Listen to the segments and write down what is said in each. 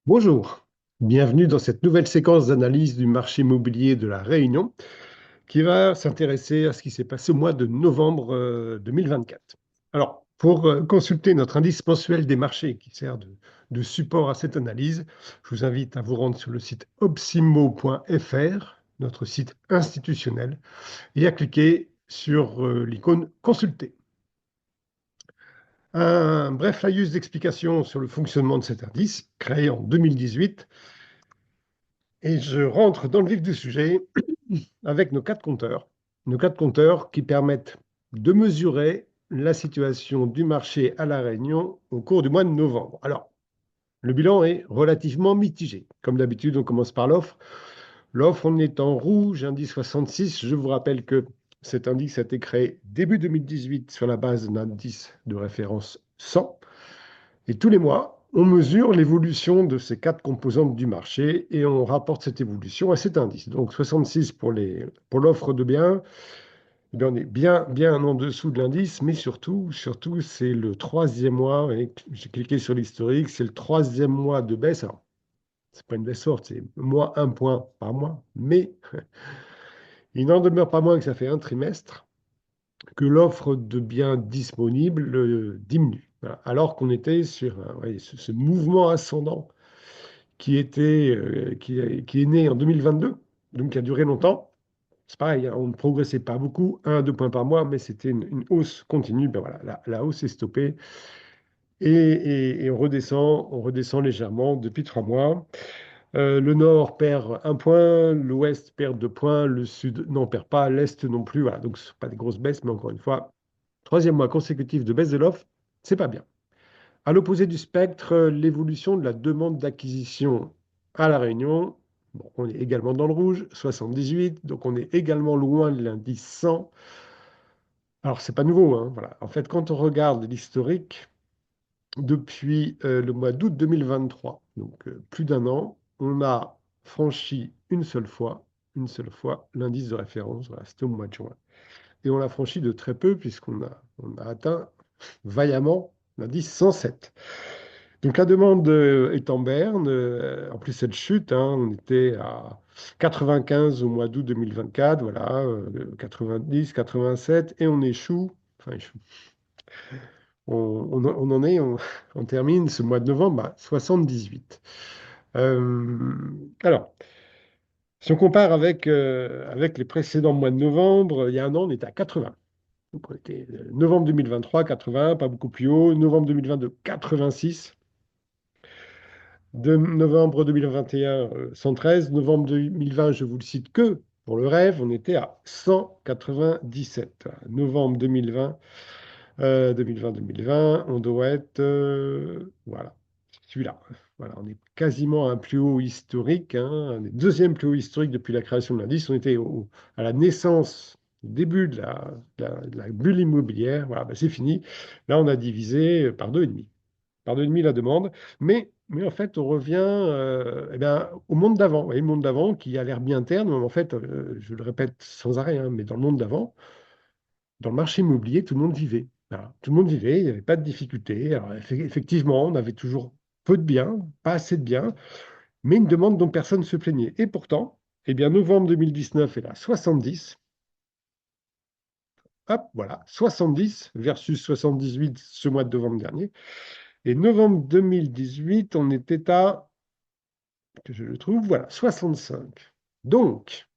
Bonjour, bienvenue dans cette nouvelle séquence d'analyse du marché immobilier de la Réunion qui va s'intéresser à ce qui s'est passé au mois de novembre 2024. Alors, pour consulter notre indice mensuel des marchés qui sert de support à cette analyse, je vous invite à vous rendre sur le site opsimo.fr, notre site institutionnel, et à cliquer sur l'icône Consulter. Un bref laïus d'explication sur le fonctionnement de cet indice, créé en 2018. Et je rentre dans le vif du sujet avec nos quatre compteurs. Nos quatre compteurs qui permettent de mesurer la situation du marché à La Réunion au cours du mois de novembre. Alors, le bilan est relativement mitigé. Comme d'habitude, on commence par l'offre. L'offre, on est en rouge, indice 66. Je vous rappelle que cet indice a été créé début 2018 sur la base d'un indice de référence 100. Et tous les mois, on mesure l'évolution de ces quatre composantes du marché et on rapporte cette évolution à cet indice. Donc 66 pour l'offre de biens, on est bien en dessous de l'indice, mais surtout, c'est le troisième mois, et j'ai cliqué sur l'historique, c'est le troisième mois de baisse. Alors, c'est pas une baisse forte, c'est moins un point par mois, mais il n'en demeure pas moins que ça fait un trimestre que l'offre de biens disponibles diminue. Voilà. Alors qu'on était sur ce mouvement ascendant qui est né en 2022, donc qui a duré longtemps. C'est pareil, hein, on ne progressait pas beaucoup, 1 à 2 points par mois, mais c'était une hausse continue. Ben voilà, la hausse est stoppée et on redescend légèrement depuis 3 mois. Le nord perd 1 point, l'ouest perd 2 points, le sud n'en perd pas, l'est non plus. Voilà, donc ce ne sont pas des grosses baisses, mais encore une fois, troisième mois consécutif de baisse de l'offre, c'est pas bien. À l'opposé du spectre, l'évolution de la demande d'acquisition à La Réunion, bon, on est également dans le rouge, 78, donc on est également loin de l'indice 100. Alors, c'est pas nouveau, hein, voilà. En fait, quand on regarde l'historique, depuis le mois d'août 2023, donc plus d'un an, on a franchi une seule fois l'indice de référence, voilà, c'était au mois de juin. Et on l'a franchi de très peu puisqu'on a atteint vaillamment l'indice 107. Donc la demande est en berne. En plus, cette chute, hein, on était à 95 au mois d'août 2024, voilà, 90, 87, et on échoue. Enfin, on en est, on termine ce mois de novembre à 78. Alors, si on compare avec les précédents mois de novembre, il y a un an, on était à 80. Donc, on était novembre 2023, 80, pas beaucoup plus haut. Novembre 2022, 86. De novembre 2021, 113. Novembre 2020, je vous le cite que pour le rêve, on était à 197. Novembre 2020, 2020, on doit être, voilà, celui-là. Voilà, on est quasiment à un plus haut historique, hein, un des deuxièmes plus hauts historiques depuis la création de l'indice. On était à la naissance, au début de la bulle immobilière. Voilà, ben c'est fini. Là, on a divisé par 2,5. Par 2,5 la demande. Mais en fait, on revient eh bien, au monde d'avant. Vous voyez, le monde d'avant qui a l'air bien terne, mais en fait, je le répète sans arrêt, hein, mais dans le monde d'avant, dans le marché immobilier, tout le monde vivait. Voilà. Tout le monde vivait, il n'y avait pas de difficulté. Alors, effectivement, on avait toujours peu de biens, pas assez de biens, mais une demande dont personne ne se plaignait. Et pourtant, eh bien, novembre 2019 est là, 70. Hop, voilà, 70 versus 78 ce mois de novembre dernier. Et novembre 2018, on était à, que je le trouve, voilà, 65. Donc,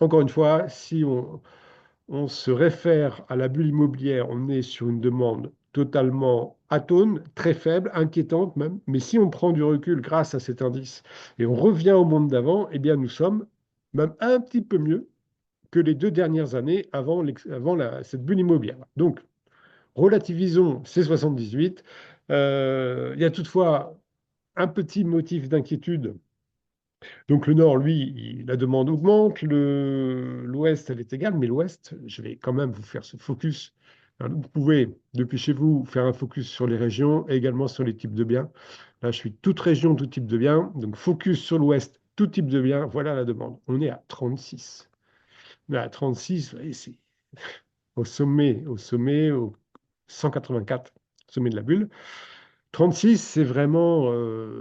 encore une fois, si on se réfère à la bulle immobilière, on est sur une demande totalement atone, très faible, inquiétante même. Mais si on prend du recul grâce à cet indice et on revient au monde d'avant, eh bien nous sommes même un petit peu mieux que les 2 dernières années avant cette bulle immobilière. Donc, relativisons ces 78. Il y a toutefois un petit motif d'inquiétude. Donc le nord, lui, la demande augmente, l'ouest, elle est égale, mais l'ouest, je vais quand même vous faire ce focus. Alors, vous pouvez, depuis chez vous, faire un focus sur les régions et également sur les types de biens. Là, je suis toute région, tout type de biens. Donc focus sur l'ouest, tout type de biens, voilà la demande. On est à 36. On est à 36, vous voyez, c'est au sommet, au 184, sommet de la bulle. 36, c'est vraiment,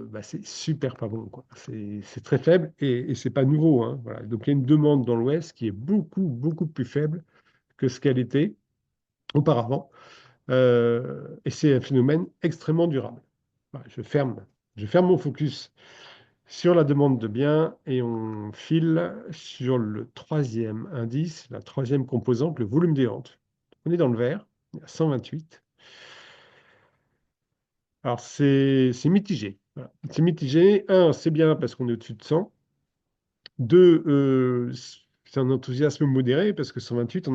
bah, c'est super pas bon, quoi. C'est très faible et c'est pas nouveau, hein, voilà. Donc il y a une demande dans l'Ouest qui est beaucoup, beaucoup plus faible que ce qu'elle était auparavant. Et c'est un phénomène extrêmement durable. Voilà, je ferme mon focus sur la demande de biens et on file sur le troisième indice, la troisième composante, le volume des ventes. On est dans le vert, il y a 128. Alors c'est mitigé. Voilà. C'est mitigé. Un, c'est bien parce qu'on est au-dessus de 100. Deux, c'est un enthousiasme modéré parce que 128,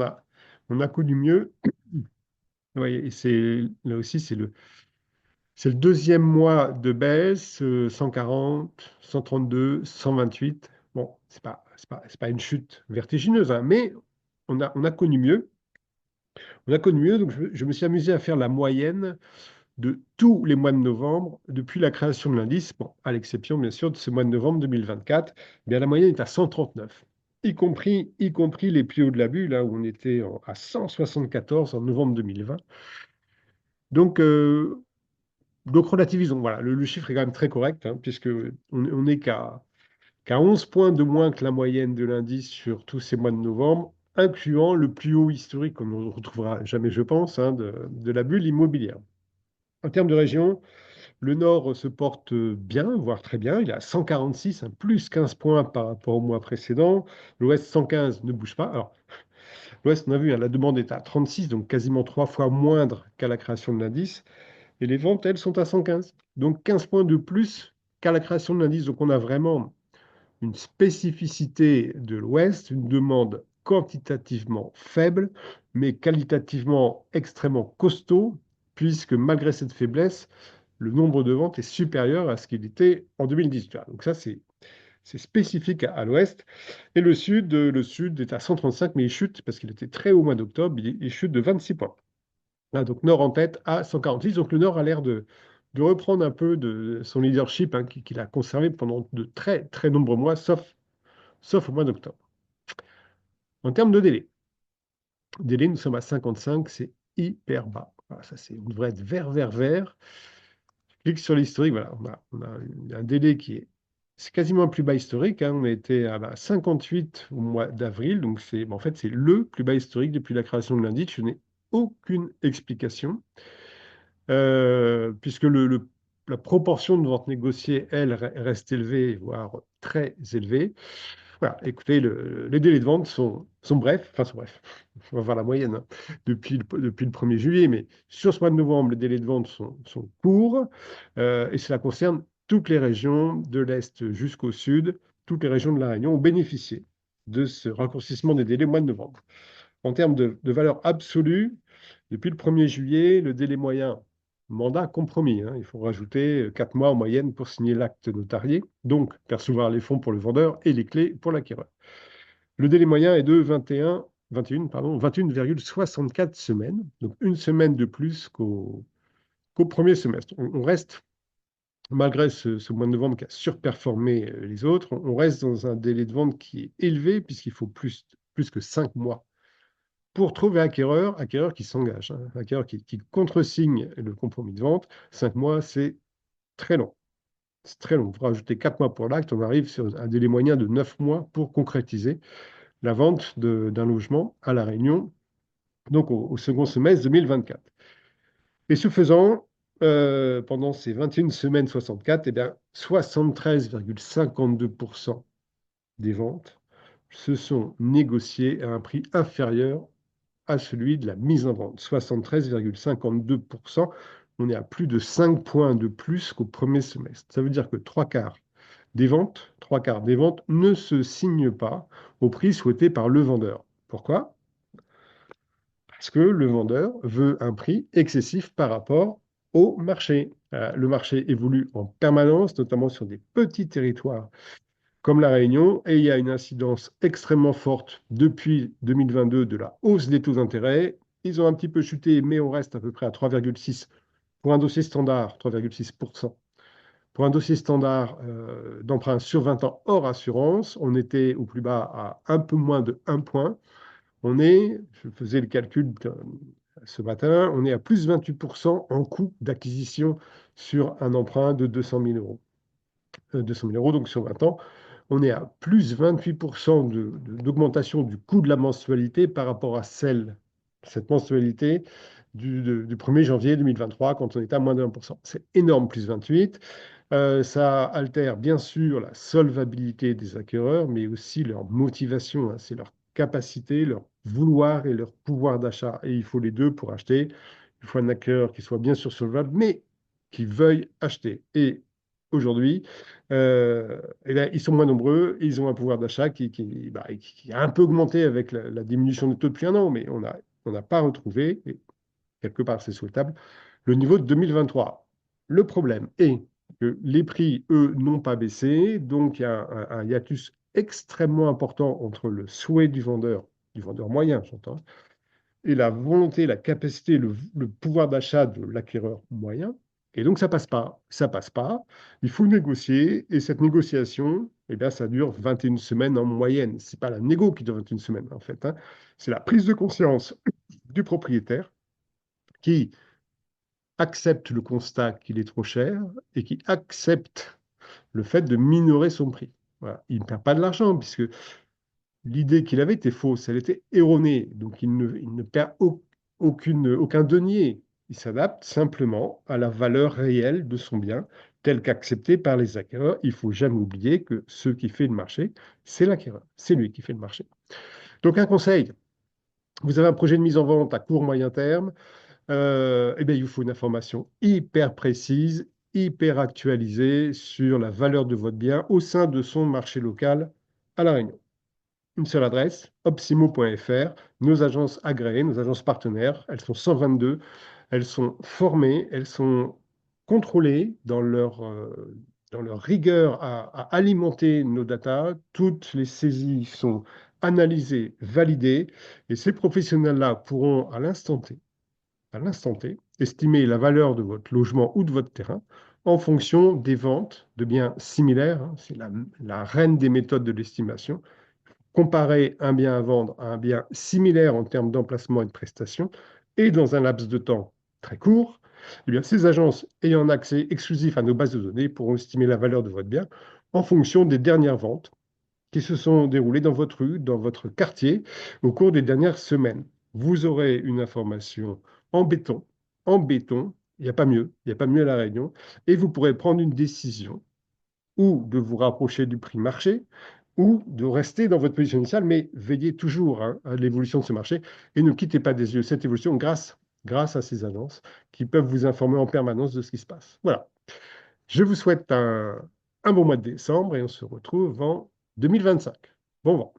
on a connu mieux. Ouais, et c'est là aussi, c'est le deuxième mois de baisse, 140, 132, 128. Bon, c'est pas une chute vertigineuse, hein, mais on a connu mieux. On a connu mieux, donc je me suis amusé à faire la moyenne de tous les mois de novembre depuis la création de l'indice, bon, à l'exception bien sûr de ce mois de novembre 2024, eh bien la moyenne est à 139, y compris les plus hauts de la bulle, là où on était à 174 en novembre 2020. Donc, donc relativisons, voilà, le chiffre est quand même très correct, hein, puisque on n'est qu'à 11 points de moins que la moyenne de l'indice sur tous ces mois de novembre, incluant le plus haut historique, qu'on ne retrouvera jamais, je pense, hein, de la bulle immobilière. En termes de région, le Nord se porte bien, voire très bien. Il est à 146, hein, plus 15 points par rapport au mois précédent. L'Ouest, 115, ne bouge pas. Alors, l'Ouest, on a vu, hein, la demande est à 36, donc quasiment 3 fois moindre qu'à la création de l'indice. Et les ventes, elles, sont à 115. Donc 15 points de plus qu'à la création de l'indice. Donc on a vraiment une spécificité de l'Ouest, une demande quantitativement faible, mais qualitativement extrêmement costaud, puisque malgré cette faiblesse, le nombre de ventes est supérieur à ce qu'il était en 2018. Donc ça, c'est spécifique à l'Ouest. Et le Sud est à 135, mais il chute parce qu'il était très haut au mois d'octobre, il chute de 26 points. Là, donc Nord en tête à 146. Donc le Nord a l'air de reprendre un peu de son leadership, hein, qu'il a conservé pendant de très très nombreux mois, sauf au mois d'octobre. En termes de délai, nous sommes à 55, c'est hyper bas. Voilà, ça, on devrait être vert, vert, vert. Clique sur l'historique, voilà, on a un délai qui est, c'est quasiment le plus bas historique, hein. On a été à 58 au mois d'avril, donc en fait, c'est le plus bas historique depuis la création de l'indice. Je n'ai aucune explication, puisque la proportion de ventes négociées, elle, reste élevée, voire très élevée. Voilà, écoutez, les délais de vente sont brefs, enfin sont brefs, on va voir la moyenne, hein, depuis le 1er juillet, mais sur ce mois de novembre, les délais de vente sont courts, et cela concerne toutes les régions de l'Est jusqu'au Sud. Toutes les régions de la Réunion ont bénéficié de ce raccourcissement des délais au mois de novembre. En termes de valeur absolue, depuis le 1er juillet, le délai moyen, mandat compromis, hein, il faut rajouter 4 mois en moyenne pour signer l'acte notarié, donc percevoir les fonds pour le vendeur et les clés pour l'acquéreur. Le délai moyen est de 21,64 semaines, donc une semaine de plus qu'au premier semestre. On reste, malgré ce mois de novembre qui a surperformé les autres, on reste dans un délai de vente qui est élevé puisqu'il faut plus que 5 mois pour trouver acquéreur qui s'engage, hein, acquéreur qui contresigne le compromis de vente. 5 mois, c'est très long. C'est très long. Pour ajouter 4 mois pour l'acte, on arrive sur un délai moyen de 9 mois pour concrétiser la vente d'un logement à La Réunion, donc au second semestre 2024. Et ce faisant, pendant ces 21 semaines 64, eh bien, 73,52% des ventes se sont négociées à un prix inférieur à celui de la mise en vente, 73,52%. On est à plus de 5 points de plus qu'au premier semestre. Ça veut dire que trois quarts des ventes ne se signent pas au prix souhaité par le vendeur. Pourquoi? Parce que le vendeur veut un prix excessif par rapport au marché. Le marché évolue en permanence, notamment sur des petits territoires comme La Réunion, et il y a une incidence extrêmement forte depuis 2022 de la hausse des taux d'intérêt. Ils ont un petit peu chuté, mais on reste à peu près à 3,6 pour un dossier standard, 3,6%. Pour un dossier standard d'emprunt sur 20 ans hors assurance, on était au plus bas à un peu moins de 1 point. Je faisais le calcul ce matin, on est à plus 28% en coût d'acquisition sur un emprunt de 200 000 euros. 200 000 euros, donc sur 20 ans, on est à plus 28% d'augmentation du coût de la mensualité par rapport à cette mensualité du 1er janvier 2023, quand on était à moins de 1%. C'est énorme, plus 28. Ça altère bien sûr la solvabilité des acquéreurs, mais aussi leur motivation, hein, c'est leur capacité, leur vouloir et leur pouvoir d'achat. Et il faut les deux pour acheter. Il faut un acquéreur qui soit bien sûr solvable, mais qui veuille acheter. Et aujourd'hui, eh bien, ils sont moins nombreux, et ils ont un pouvoir d'achat qui a un peu augmenté avec la diminution des taux depuis un an, mais on n'a pas retrouvé, et quelque part c'est souhaitable, le niveau de 2023. Le problème est que les prix, eux, n'ont pas baissé, donc il y a un hiatus extrêmement important entre le souhait du vendeur moyen, j'entends, et la volonté, la capacité, le pouvoir d'achat de l'acquéreur moyen. Et donc, ça passe pas. Ça passe pas. Il faut négocier. Et cette négociation, eh bien, ça dure 21 semaines en moyenne. C'est pas la négo qui dure 21 semaines, en fait, hein. C'est la prise de conscience du propriétaire qui accepte le constat qu'il est trop cher et qui accepte le fait de minorer son prix. Voilà. Il ne perd pas de l'argent puisque l'idée qu'il avait était fausse, elle était erronée. Donc il ne perd aucun denier. Il s'adapte simplement à la valeur réelle de son bien, telle qu'acceptée par les acquéreurs. Il ne faut jamais oublier que ce qui fait le marché, c'est l'acquéreur. C'est lui qui fait le marché. Donc un conseil, vous avez un projet de mise en vente à court moyen terme, eh bien, il vous faut une information hyper précise, hyper actualisée sur la valeur de votre bien au sein de son marché local à La Réunion. Une seule adresse, opsimo.fr, nos agences agréées, nos agences partenaires, elles sont 122, elles sont formées, elles sont contrôlées dans leur rigueur à alimenter nos datas. Toutes les saisies sont analysées, validées, et ces professionnels-là pourront à l'instant T, estimer la valeur de votre logement ou de votre terrain en fonction des ventes de biens similaires, hein, c'est la reine des méthodes de l'estimation. Comparer un bien à vendre à un bien similaire en termes d'emplacement et de prestations, et dans un laps de temps très court, eh bien, ces agences ayant accès exclusif à nos bases de données pourront estimer la valeur de votre bien en fonction des dernières ventes qui se sont déroulées dans votre rue, dans votre quartier, au cours des dernières semaines. Vous aurez une information en béton, il n'y a pas mieux, il n'y a pas mieux à La Réunion, et vous pourrez prendre une décision ou de vous rapprocher du prix marché, ou de rester dans votre position initiale, mais veillez toujours, hein, à l'évolution de ce marché et ne quittez pas des yeux cette évolution grâce à ces agences qui peuvent vous informer en permanence de ce qui se passe. Voilà. Je vous souhaite un bon mois de décembre et on se retrouve en 2025. Bon vent.